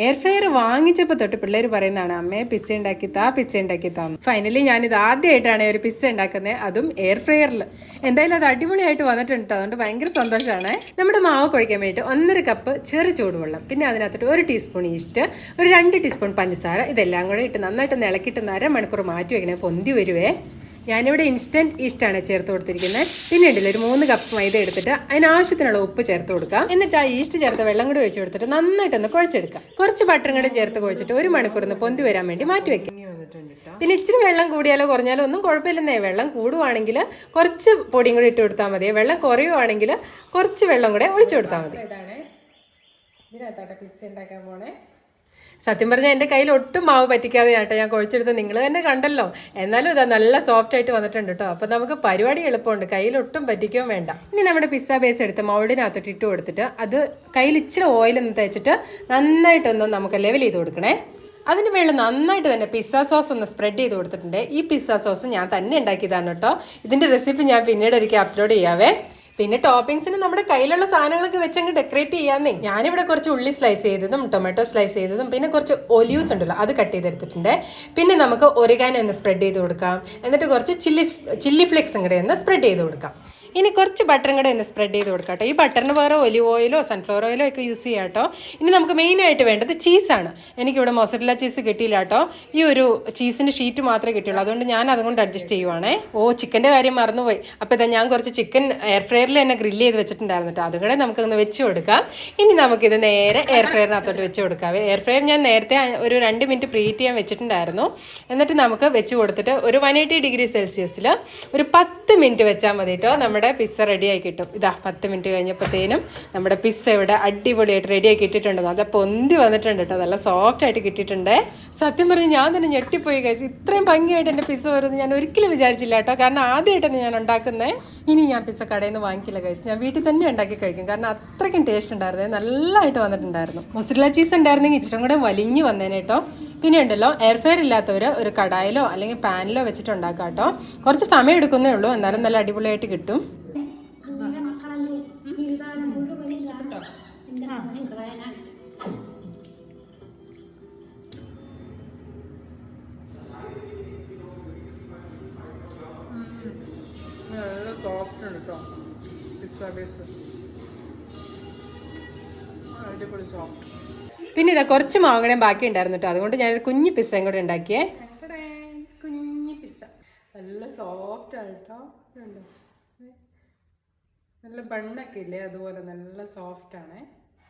Air fryer വാങ്ങിച്ചപ്പോൾ തൊട്ട് പിള്ളേർ പറയുന്നതാണ് അമ്മയെ പിസ്സ ഉണ്ടാക്കി താ. ഫൈനലി ഞാനിത് ആദ്യമായിട്ടാണ് ഒരു പിസ്സ ഉണ്ടാക്കുന്നത്, അതും എയർ ഫ്രയറിൽ. എന്തായാലും അത് അടിപൊളിയായിട്ട് വന്നിട്ടുണ്ട്, അതുകൊണ്ട് ഭയങ്കര സന്തോഷമാണ്. നമ്മുടെ മാവ് കുഴയ്ക്കാൻ വേണ്ടിയിട്ട് 1.5 കപ്പ് ചെറു ചൂടുവെള്ളം, പിന്നെ അതിനകത്തോട്ട് 1 ടീസ്പൂൺ ഈസ്റ്റ്, ഒരു 2 ടീസ്പൂൺ പഞ്ചസാര, ഇതെല്ലാം കൂടെ ഇട്ട് നന്നായിട്ട് ഇളക്കിയിട്ട് 1/2 മണിക്കൂർ മാറ്റി വയ്ക്കണേ, പൊന്തി വരുവേ. ഞാനിവിടെ ഇൻസ്റ്റൻറ്റ് ഈസ്റ്റാണ് ചേർത്ത് കൊടുത്തിരിക്കുന്നത്. പിന്നെ ഉണ്ടല്ലോ ഒരു 3 കപ്പ് മൈദ എടുത്തിട്ട് അതിനാവശ്യത്തിനുള്ള ഉപ്പ് ചേർത്ത് കൊടുക്കാം. എന്നിട്ട് ആ ഈസ്റ്റ് ചേർത്ത് വെള്ളം കൂടി ഒഴിച്ച് കൊടുത്തിട്ട് നന്നായിട്ടൊന്ന് കുഴച്ചെടുക്കാം. കുറച്ച് ബട്ടറും കൂടെ ചേർത്ത് കുഴച്ചിട്ട് 1 മണിക്കൂർ പൊന്തി വരാൻ വേണ്ടി മാറ്റി വെക്കാം. പിന്നെ ഇച്ചിരി വെള്ളം കൂടിയാലോ കുറഞ്ഞാലോ ഒന്നും കുഴപ്പമില്ലെന്നേ. വെള്ളം കൂടുവാണെങ്കിൽ കുറച്ച് പൊടിയും കൂടി ഇട്ട് കൊടുത്താൽ മതി, വെള്ളം കുറയുവാണെങ്കിൽ കുറച്ച് വെള്ളം കൂടെ ഒഴിച്ചു കൊടുത്താൽ മതി. ഇതിനകത്താട്ടെ പിസ്സ ഉണ്ടാക്കാൻ പോണേ. സത്യം പറഞ്ഞാൽ എൻ്റെ കയ്യിൽ ഒട്ടും മാവ് പറ്റിക്കാതെ ആട്ടെ ഞാൻ കുഴച്ചെടുത്ത്, നിങ്ങൾ തന്നെ കണ്ടല്ലോ. എന്നാലും ഇതാ നല്ല സോഫ്റ്റ് ആയിട്ട് വന്നിട്ടുണ്ട് കേട്ടോ. അപ്പം നമുക്ക് പരിപാടി എളുപ്പമുണ്ട്, കയ്യിൽ ഒട്ടും പറ്റിക്കുകയും വേണ്ട. ഇനി നമ്മുടെ പിസ്സ ബേസ് എടുത്ത് മൗൾഡിനകത്തോട്ട് ഇട്ട് കൊടുത്തിട്ട് അത് കയ്യിൽ ഇച്ചിരി ഓയിലൊന്ന് തേച്ചിട്ട് നന്നായിട്ടൊന്ന് നമുക്ക് ലെവൽ ചെയ്ത് കൊടുക്കണേ. അതിന് വേണ്ടി നന്നായിട്ട് തന്നെ പിസ്സ സോസ് ഒന്ന് സ്പ്രെഡ് ചെയ്ത് കൊടുത്തിട്ടുണ്ട്. ഈ പിസ്സ സോസ് ഞാൻ തന്നെ ഉണ്ടാക്കിയതാണ് കേട്ടോ. ഇതിൻ്റെ റെസിപ്പി ഞാൻ പിന്നീട് ഒരിക്കൽ അപ്ലോഡ് ചെയ്യാവേ. പിന്നെ ടോപ്പിംഗ്സിന് നമ്മുടെ കയ്യിലുള്ള സാധനങ്ങളൊക്കെ വെച്ചങ്ങ് ഡെക്കറേറ്റ് ചെയ്യാന്നേ. ഞാനിവിടെ കുറച്ച് ഉള്ളി സ്ലൈസ് ചെയ്തതും ടൊമാറ്റോ സ്ലൈസ് ചെയ്തതും പിന്നെ കുറച്ച് ഒലിവ്സ് ഉണ്ടല്ലോ അത് കട്ട് ചെയ്തെടുത്തിട്ടുണ്ട്. പിന്നെ നമുക്ക് ഒറിഗാനോ ഒന്ന് സ്പ്രെഡ് ചെയ്ത് കൊടുക്കാം. എന്നിട്ട് കുറച്ച് ചില്ലി ഫ്ലേക്സും കൂടെ ഒന്ന് സ്പ്രെഡ് ചെയ്ത് കൊടുക്കാം. ഇനി കുറച്ച് ബട്ടറും കൂടെ ഒന്ന് സ്പ്രെഡ് ചെയ്ത് കൊടുക്കാം കേട്ടോ. ഈ ബട്ടറിന് വേറെ ഒലിവ് ഓയിലോ സൺഫ്ലവർ ഓയിലോ ഒക്കെ യൂസ് ചെയ്യാം കേട്ടോ. ഇനി നമുക്ക് മെയിനായിട്ട് വേണ്ടത് ചീസാണ്. എനിക്കിവിടെ മൊസറല്ല ചീസ് കിട്ടിയില്ല കേട്ടോ, ഈ ഒരു ചീസിൻ്റെ ഷീറ്റ് മാത്രമേ കിട്ടിയുള്ളൂ, അതുകൊണ്ട് ഞാൻ അതുകൊണ്ട് അഡ്ജസ്റ്റ് ചെയ്യുവാണേ. ചിക്കൻ്റെ കാര്യം മറന്നുപോയി. അപ്പോൾ ഇതാ ഞാൻ കുറച്ച് ചിക്കൻ എയർ ഫ്രയറിൽ തന്നെ ഗ്രില്ല് ചെയ്ത് വെച്ചിട്ടുണ്ടായിരുന്നു കേട്ടോ, അതും കൂടെ നമുക്കൊന്ന് വെച്ച് കൊടുക്കാം. ഇനി നമുക്കിത് നേരെ എയർ ഫ്രയറിനകത്തോട്ട് വെച്ച് കൊടുക്കാം. എയർ ഫ്രയർ ഞാൻ നേരത്തെ ഒരു 2 മിനിറ്റ് പ്രീഹീറ്റ് ചെയ്യാൻ വെച്ചിട്ടുണ്ടായിരുന്നു. എന്നിട്ട് നമുക്ക് വെച്ച് കൊടുത്തിട്ട് ഒരു 180 ഡിഗ്രി സെൽഷ്യസിൽ ഒരു 10 മിനിറ്റ് വെച്ചാൽ മതി കേട്ടോ. നമ്മുടെ പിസ്സ റെഡിയായി കിട്ടും. ഇതാ 10 മിനിറ്റ് കഴിഞ്ഞപ്പോഴത്തേനും നമ്മുടെ പിസ്സ ഇവിടെ അടിപൊളിയായിട്ട് റെഡിയായി കിട്ടിയിട്ടുണ്ട്. നല്ല പൊന്തി വന്നിട്ടുണ്ട് കേട്ടോ, നല്ല സോഫ്റ്റ് ആയിട്ട് കിട്ടിയിട്ടുണ്ട്. സത്യം പറഞ്ഞ് ഞാൻ തന്നെ ഞെട്ടിപ്പോയി കഴിച്ച്, ഇത്രയും ഭംഗിയായിട്ട് എൻ്റെ പിസ്സ വരുന്നത് ഞാൻ ഒരിക്കലും വിചാരിച്ചില്ല കേട്ടോ. കാരണം ആദ്യമായിട്ടാണ് ഞാൻ ഉണ്ടാക്കുന്നത്. ഇനി ഞാൻ പിസ്സ കടയിൽ നിന്ന് വാങ്ങിക്കില്ല കഴിച്ച്, ഞാൻ വീട്ടിൽ തന്നെ ഉണ്ടാക്കി കഴിക്കും. കാരണം അത്രയ്ക്കും ടേസ്റ്റ് ഉണ്ടായിരുന്നു, നല്ലതായിട്ട് വന്നിട്ടുണ്ടായിരുന്നു. മൊസറല്ല ചീസ് ഉണ്ടായിരുന്നെങ്കിൽ ഇച്ചിരി കൂടെ വലിഞ്ഞ് വന്നേനെ കേട്ടോ. പിന്നെ ഉണ്ടല്ലോ എയർ ഫ്രയർ ഇല്ലാത്തവർ ഒരു കടായിലോ അല്ലെങ്കിൽ പാനിലോ വെച്ചിട്ട് ഉണ്ടാക്കാം കേട്ടോ. കുറച്ച് സമയം എടുക്കുന്നേ ഉള്ളൂ, എന്നാലും നല്ല അടിപൊളിയായിട്ട് കിട്ടും. നല്ല സോഫ്റ്റ് ഉണ്ട് കേട്ടോ പിസ്സ ബേസ്, അടിപൊളി സോഫ്റ്റ്. പിന്നെ ഇതാ കുറച്ച് മാങ്ങണേ ബാക്കി ഉണ്ടായിരുന്നു കേട്ടോ, അതുകൊണ്ട് ഞാനൊരു കുഞ്ഞ് പിസ്സയും കൂടെ ഉണ്ടാക്കിയേ. കുഞ്ഞ് പിസ്സ നല്ല സോഫ്റ്റ് ആണ് കേട്ടോ, നല്ല ബണ്ണൊക്കെ ഇല്ലേ അതുപോലെ നല്ല സോഫ്റ്റ് ആണേ.